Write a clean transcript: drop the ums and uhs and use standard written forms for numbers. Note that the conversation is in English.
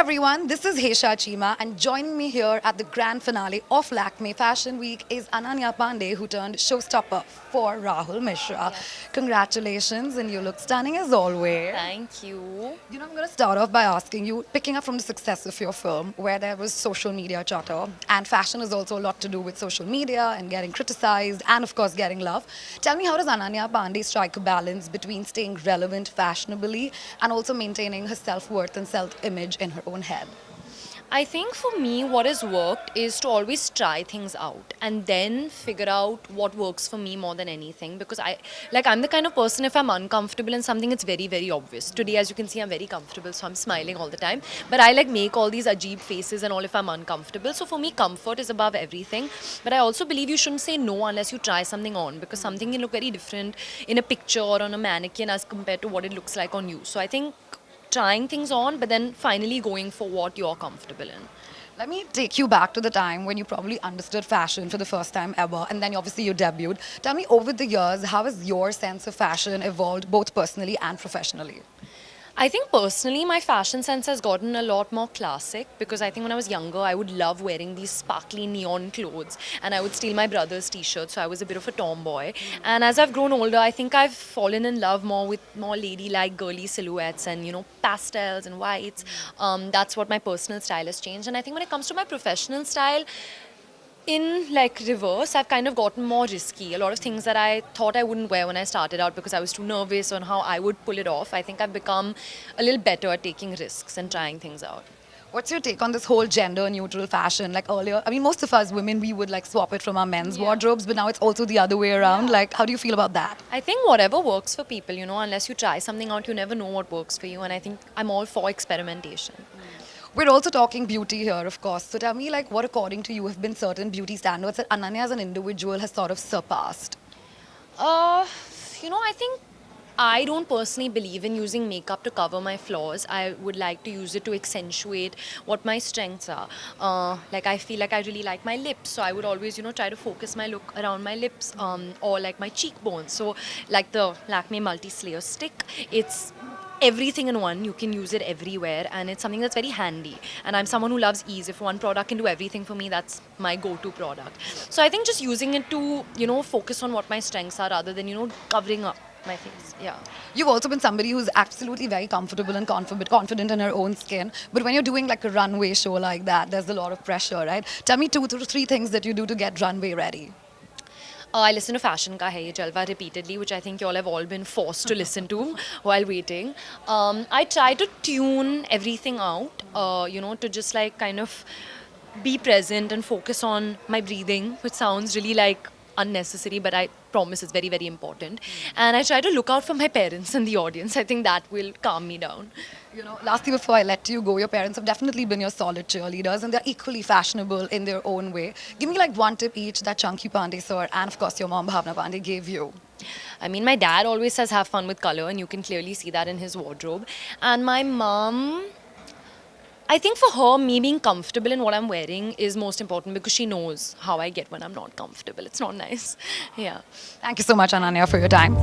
everyone, this is Hesha Chimah, and joining me here at the grand finale of Lakme Fashion Week is Ananya Panday, who turned showstopper for Rahul Mishra. Yes. Congratulations, and you look stunning as always. Thank you. I'm going to start off by asking you, picking up from the success of your film, where there was social media chatter, and fashion is also a lot to do with social media and getting criticized, and of course, getting love. Tell me, how does Ananya Panday strike a balance between staying relevant fashionably and also maintaining her self-worth and self-image in her own head? I think for me, what has worked is to always try things out and then figure out what works for me more than anything. Because I'm the kind of person, if I'm uncomfortable in something, it's very, very obvious. Today, as you can see, I'm very comfortable, so I'm smiling all the time. But I make all these ajib faces and all if I'm uncomfortable. So for me, comfort is above everything. But I also believe you shouldn't say no unless you try something on, because something can look very different in a picture or on a mannequin as compared to what it looks like on you. So I think trying things on, but then finally going for what you're comfortable in. Let me take you back to the time when you probably understood fashion for the first time ever, and then obviously you debuted. Tell me, over the years, how has your sense of fashion evolved both personally and professionally? I think personally, my fashion sense has gotten a lot more classic, because I think when I was younger, I would love wearing these sparkly neon clothes and I would steal my brother's t-shirts, so I was a bit of a tomboy. And as I've grown older, I think I've fallen in love more with more ladylike, girly silhouettes and, pastels and whites. That's what my personal style has changed. And I think when it comes to my professional style, in reverse, I've kind of gotten more risky. A lot of things that I thought I wouldn't wear when I started out because I was too nervous on how I would pull it off, I think I've become a little better at taking risks and trying things out. What's your take on this whole gender neutral fashion? Like earlier, I mean, most of us women, we would swap it from our men's wardrobes, but now it's also the other way around. How do you feel about that? I think whatever works for people, unless you try something out, you never know what works for you. And I think I'm all for experimentation. We're also talking beauty here, of course. So tell me, what according to you have been certain beauty standards that Ananya as an individual has sort of surpassed? I think I don't personally believe in using makeup to cover my flaws. I would like to use it to accentuate what my strengths are. I feel like I really like my lips, so I would always, try to focus my look around my lips or my cheekbones. So like the Lakme multi-slayer stick, it's everything in one. You can use it everywhere, and it's something that's very handy. And I'm someone who loves ease. If one product can do everything for me, that's my go-to product. So I think just using it to, focus on what my strengths are rather than, covering up my face. Yeah. You've also been somebody who's absolutely very comfortable and confident in her own skin. But when you're doing a runway show like that, there's a lot of pressure, right? Tell me 2 to 3 things that you do to get runway ready. I listen to Fashion Ka Hai Ye Jalwa repeatedly, which I think you all have all been forced to listen to while waiting. I try to tune everything out, to just kind of be present and focus on my breathing, which sounds really unnecessary, but I promise it's very, very important. And I try to look out for my parents and the audience. I think that will calm me down. Lastly, before I let you go, your parents have definitely been your solid cheerleaders, and they're equally fashionable in their own way. Give me one tip each that Chunky Pandey sir and of course your mom Bhavna Pandey gave you. I mean, my dad always says have fun with color, and you can clearly see that in his wardrobe. And my mom, I think for her, me being comfortable in what I'm wearing is most important, because she knows how I get when I'm not comfortable. It's not nice. Yeah. Thank you so much, Ananya, for your time.